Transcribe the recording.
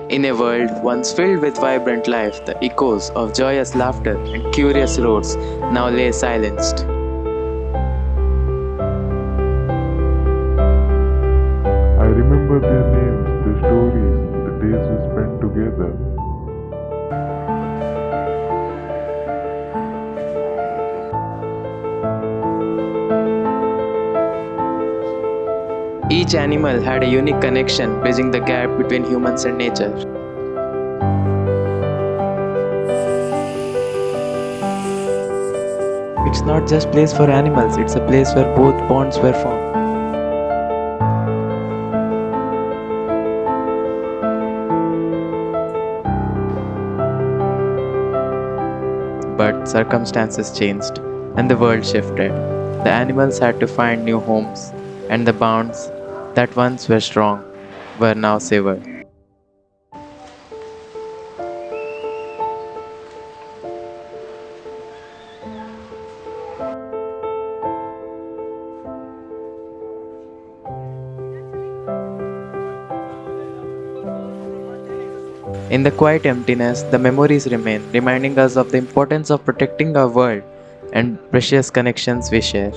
In a world once filled with vibrant life, the echoes of joyous laughter and curious roars now lay silenced. I remember their names, their stories, the days we spent together. Each animal had a unique connection bridging the gap between humans and nature. It's not just place for animals, it's a place where both bonds were formed. But circumstances changed, and the world shifted. The animals had to find new homes, and the bonds that once were strong were now severed. In the quiet emptiness, the memories remain, reminding us of the importance of protecting our world and precious connections we share.